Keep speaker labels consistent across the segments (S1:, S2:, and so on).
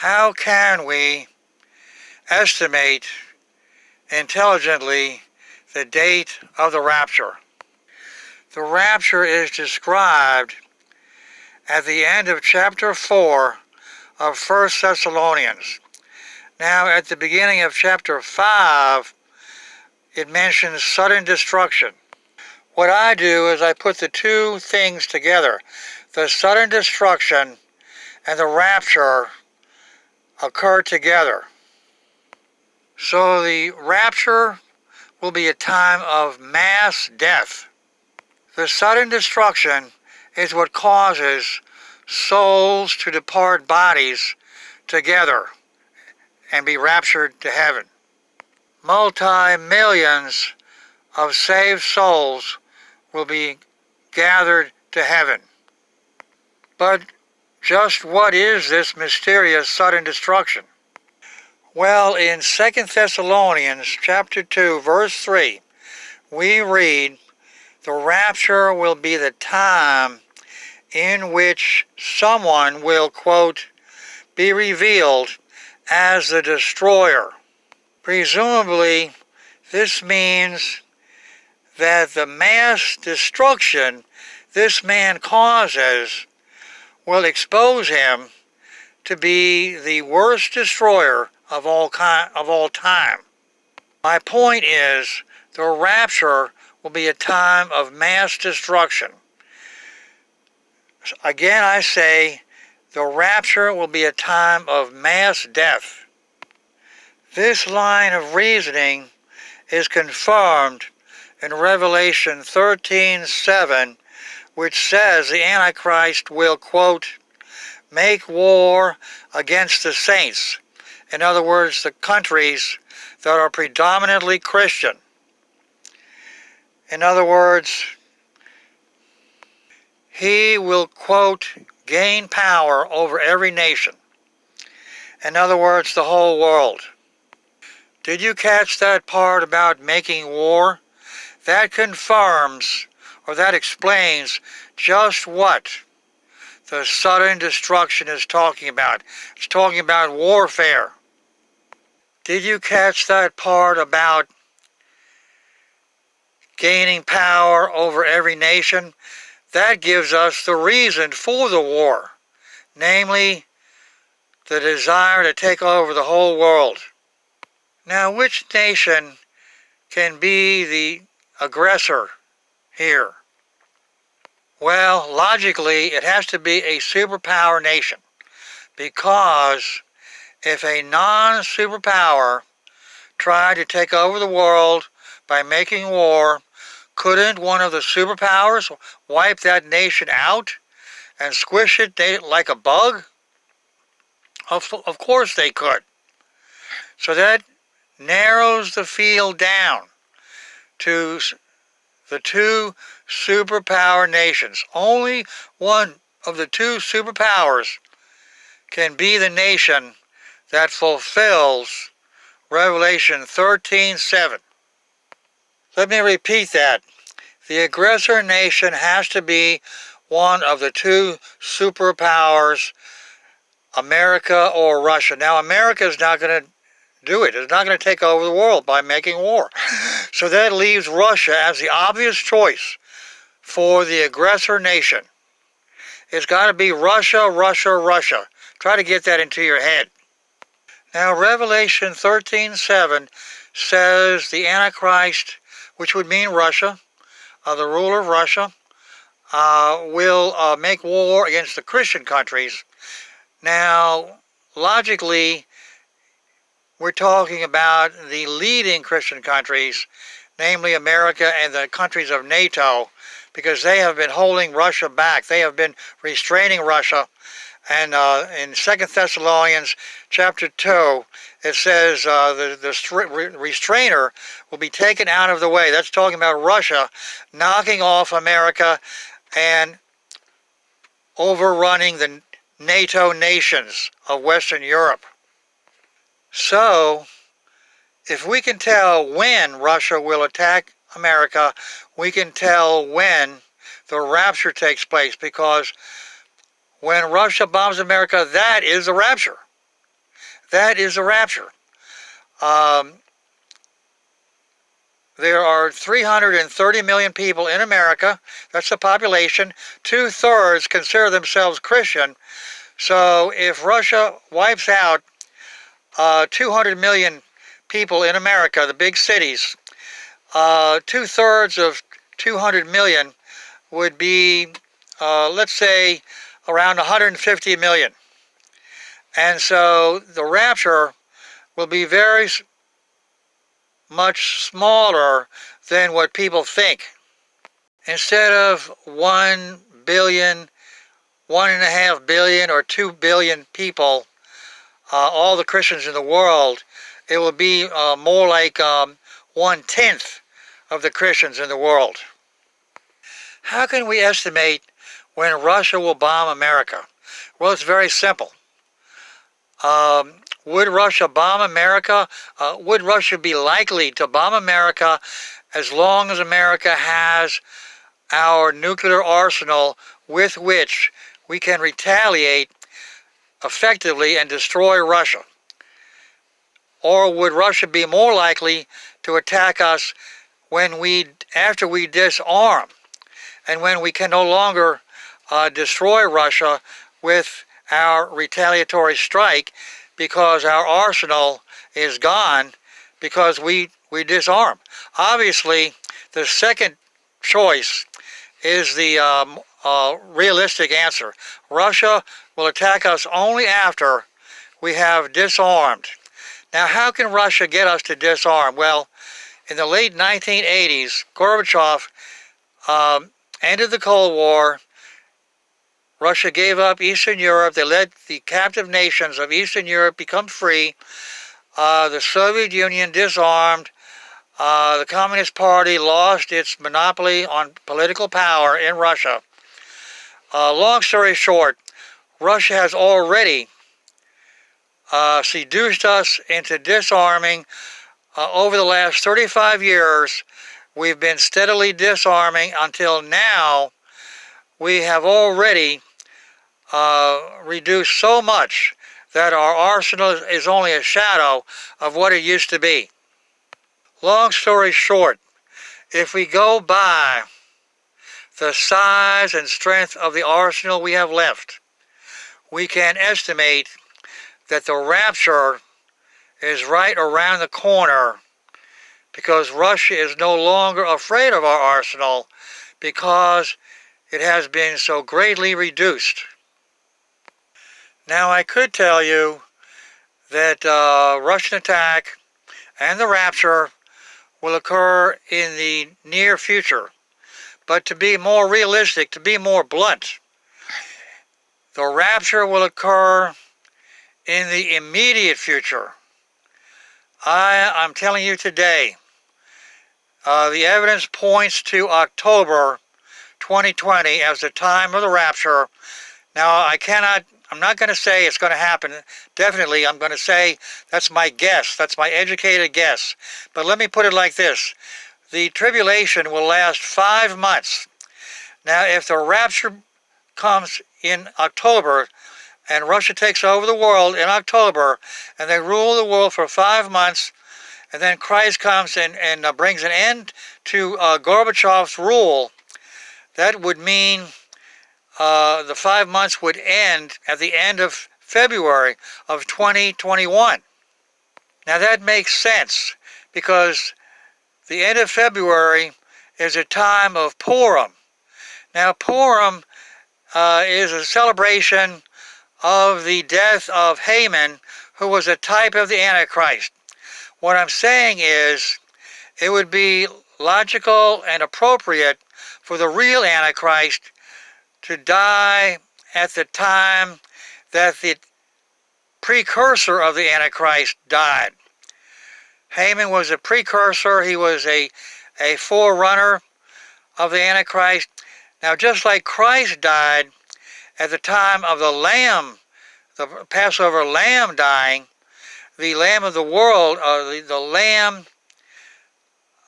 S1: How can we estimate intelligently the date of the rapture? The rapture is described at the end of chapter 4 of 1 Thessalonians. Now, at the beginning of chapter 5, it mentions sudden destruction. What I do is I put the two things together. The sudden destruction and the rapture occur together. So the rapture will be a time of mass death. The sudden destruction is what causes souls to depart bodies together and be raptured to heaven. Multi-millions of saved souls will be gathered to heaven. But just what is this mysterious sudden destruction? Well, in 2 Thessalonians chapter 2, verse 3, we read, "The rapture will be the time in which someone will," quote, "be revealed as the destroyer." Presumably, this means that the mass destruction this man causes will expose him to be the worst destroyer of all time. My point is, the rapture will be a time of mass destruction. Again, I say, the rapture will be a time of mass death. This line of reasoning is confirmed in Revelation 13:7, which says the Antichrist will, quote, "make war against the saints." In other words, the countries that are predominantly Christian. In other words, he will, quote, "gain power over every nation." In other words, the whole world. Did you catch that part about making war? That confirms, or that explains, just what the sudden destruction is talking about. It's talking about warfare. Did you catch that part about gaining power over every nation? That gives us the reason for the war, namely the desire to take over the whole world. Now, which nation can be the aggressor here? Well, logically, it has to be a superpower nation, because if a non-superpower tried to take over the world by making war, couldn't one of the superpowers wipe that nation out and squish it like a bug? Of course they could. So that narrows the field down to the two superpower nations. Only one of the two superpowers can be the nation that fulfills Revelation 13:7. Let me repeat that. The aggressor nation has to be one of the two superpowers, America or Russia. Now, America is not going to do it. It's not going to take over the world by making war. So that leaves Russia as the obvious choice for the aggressor nation. It's got to be Russia, Russia, Russia. Try to get that into your head. Now, Revelation 13:7 says the Antichrist, which would mean Russia, the ruler of Russia, will make war against the Christian countries. Now, logically, we're talking about the leading Christian countries, namely America and the countries of NATO, because they have been holding Russia back. They have been restraining Russia. And in 2 Thessalonians chapter 2, it says the restrainer will be taken out of the way. That's talking about Russia knocking off America and overrunning the NATO nations of Western Europe. So, if we can tell when Russia will attack America, we can tell when the rapture takes place, because when Russia bombs America, that is the rapture. That is the rapture. Um, there are 330 million people in America. That's the population. 2/3 consider themselves Christian. So if Russia wipes out 200 million people in America, the big cities, 2/3 of 200 million would be, let's say, around 150 million. And so the rapture will be very much smaller than what people think. Instead of 1 billion, 1.5 billion, or 2 billion people, all the Christians in the world, it will be more like 1/10 of the Christians in the world. How can we estimate when Russia will bomb America? Well, it's very simple. Would Russia bomb America? Would Russia be likely to bomb America as long as America has our nuclear arsenal with which we can retaliate effectively and destroy Russia? Or would Russia be more likely to attack us after we disarm, and when we can no longer destroy Russia with our retaliatory strike because our arsenal is gone because we disarm? Obviously, the second choice is the realistic answer. Russia will attack us only after we have disarmed. Now, how can Russia get us to disarm? Well, in the late 1980s, Gorbachev ended the Cold War. Russia gave up Eastern Europe. They let the captive nations of Eastern Europe become free. The Soviet Union disarmed. The Communist Party lost its monopoly on political power in Russia. Long story short, Russia has already seduced us into disarming. Over the last 35 years, we've been steadily disarming until now. We have already reduced so much that our arsenal is only a shadow of what it used to be. Long story short, if we go by the size and strength of the arsenal we have left, we can estimate that the rapture is right around the corner, because Russia is no longer afraid of our arsenal because it has been so greatly reduced. Now, I could tell you that Russian attack and the rapture will occur in the near future. But to be more realistic, to be more blunt, the rapture will occur in the immediate future. I'm telling you today, the evidence points to October 2020 as the time of the rapture. Now, I'm not going to say it's going to happen. Definitely, I'm going to say that's my guess. That's my educated guess. But let me put it like this. The tribulation will last 5 months. Now, if the rapture comes in October, and Russia takes over the world in October, and they rule the world for 5 months, and then Christ comes and brings an end to Gorbachev's rule, that would mean the 5 months would end at the end of February of 2021. Now that makes sense, because the end of February is a time of Purim. Now Purim is a celebration of the death of Haman, who was a type of the Antichrist. What I'm saying is, it would be logical and appropriate for the real Antichrist to die at the time that the precursor of the Antichrist died. Haman was a precursor. He was a forerunner of the Antichrist. Now, just like Christ died at the time of the Lamb, the Passover Lamb dying, the Lamb of the world, the Lamb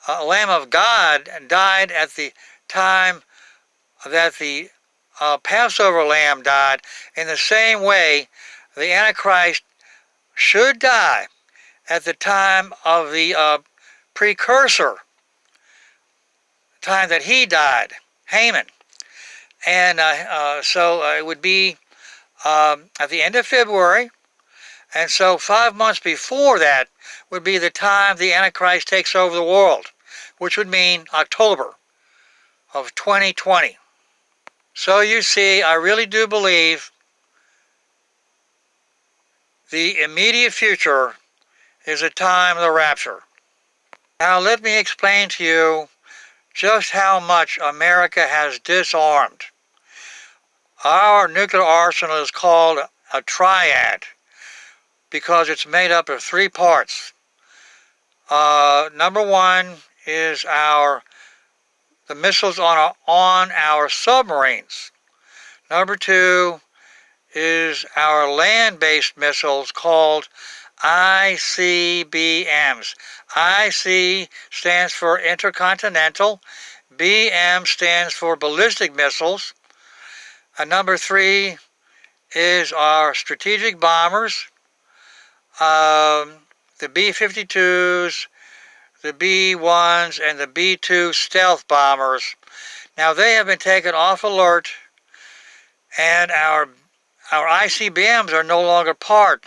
S1: of God died at the time that the Passover Lamb died. In the same way, the Antichrist should die at the time of the precursor, time that he died, Haman. And so it would be at the end of February. And so 5 months before that would be the time the Antichrist takes over the world, which would mean October of 2020. So you see, I really do believe the immediate future is the time of the rapture. Now let me explain to you just how much America has disarmed. Our nuclear arsenal is called a Triad because it's made up of 3 parts. Number 1 is the missiles on our submarines. Number 2 is our land-based missiles called ICBMs. IC stands for intercontinental, BM stands for ballistic missiles, and number 3 is our strategic bombers, the B-52s, the B-1s, and the B-2 stealth bombers. Now they have been taken off alert, and our ICBMs are no longer part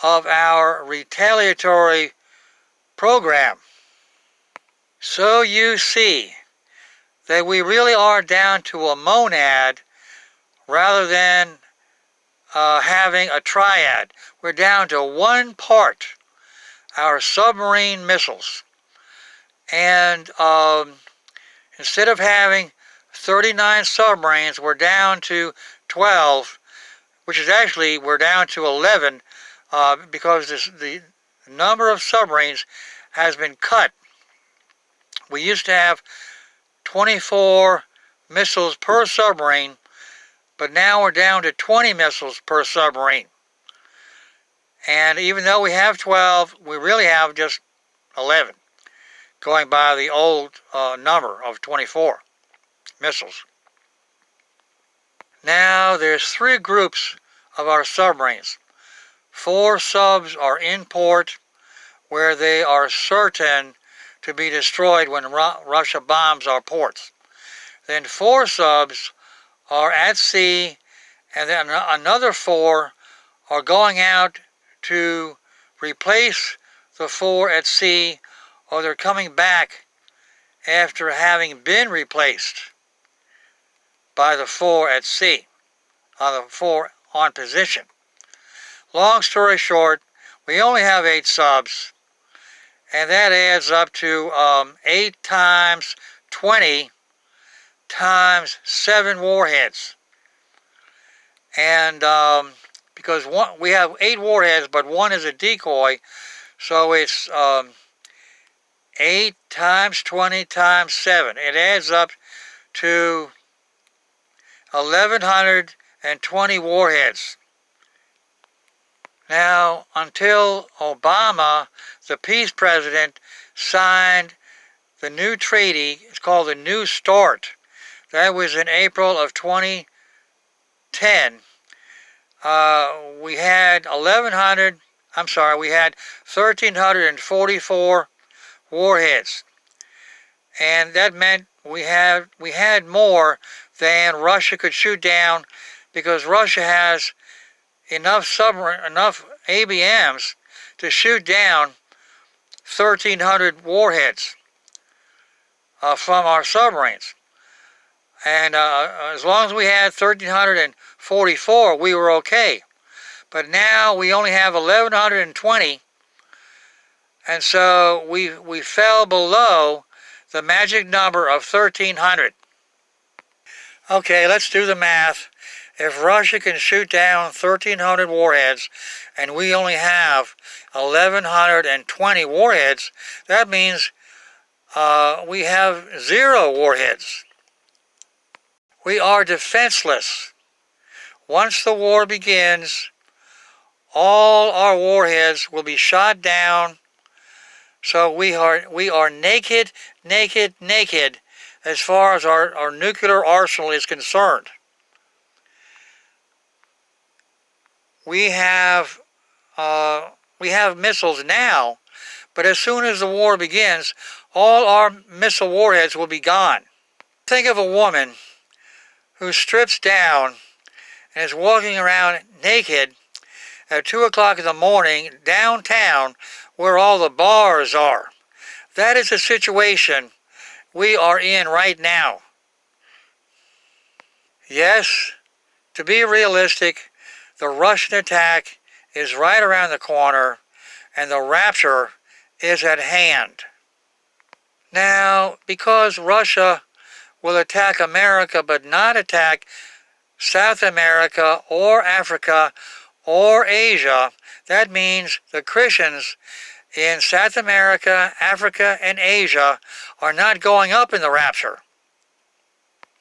S1: of our retaliatory program. So you see that we really are down to a monad rather than having a triad. We're down to 1 part, our submarine missiles. And instead of having 39 submarines, we're down to 12, which is actually, we're down to 11 because the number of submarines has been cut. We used to have 24 missiles per submarine, but now we're down to 20 missiles per submarine. And even though we have 12, we really have just 11, going by the old number of 24 missiles. Now there's 3 groups of our submarines. 4 subs are in port where they are certain to be destroyed when Russia bombs our ports. Then 4 subs are at sea, and then another 4 are going out to replace the 4 at sea, or they're coming back after having been replaced by the 4 at sea, the 4 on position. Long story short, we only have 8 subs, and that adds up to 8 times 20 times 7 warheads. And because we have 8 warheads, but 1 is a decoy, so it's 8 times 20 times 7. It adds up to 1,120 warheads. Now, until Obama, the peace president, signed the new treaty, it's called the New START. That was in April of 2010. We had 1,344 warheads. And that meant we had more than Russia could shoot down, because Russia has enough ABMs to shoot down 1,300 warheads from our submarines. And as long as we had 1,344, we were okay. But now we only have 1,120, and so we fell below the magic number of 1,300. Okay, let's do the math. If Russia can shoot down 1,300 warheads, and we only have 1,120 warheads, that means we have 0 warheads. We are defenseless. Once the war begins, all our warheads will be shot down. So we are naked as far as our nuclear arsenal is concerned. We have We have missiles now, but as soon as the war begins, all our missile warheads will be gone. Think of a woman who strips down and is walking around naked at 2 o'clock in the morning downtown where all the bars are. That is the situation we are in right now. Yes, to be realistic, the Russian attack is right around the corner and the rapture is at hand. Now, because Russia will attack America but not attack South America or Africa or Asia, that means the Christians in South America, Africa, and Asia are not going up in the rapture.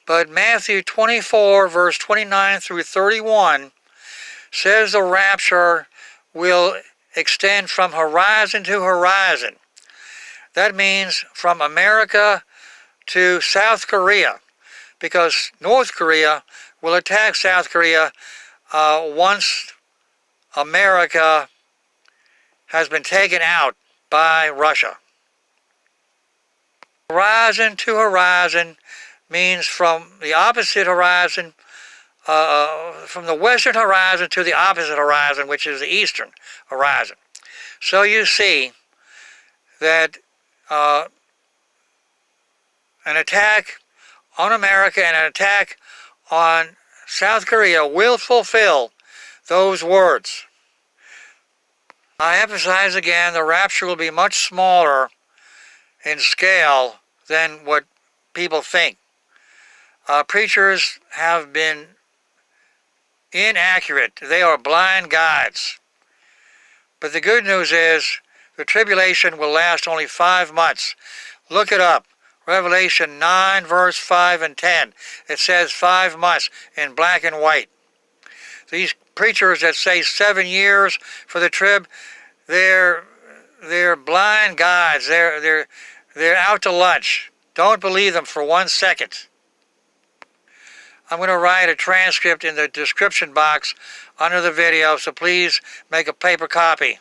S1: But Matthew 24, verse 29 through 31 says the rapture will extend from horizon to horizon. That means from America to South Korea, because North Korea will attack South Korea once America has been taken out by Russia. Horizon to horizon means from the opposite horizon, from the western horizon to the opposite horizon, which is the eastern horizon. So you see that an attack on America and an attack on South Korea will fulfill those words. I emphasize again, the rapture will be much smaller in scale than what people think. Preachers have been inaccurate. They are blind guides. But the good news is the tribulation will last only 5 months. Look it up. Revelation 9, verse 5 and 10. It says 5 months in black and white. These preachers that say 7 years for the trib, they're blind guides. They're out to lunch. Don't believe them for 1 second. I'm going to write a transcript in the description box under the video, so please make a paper copy.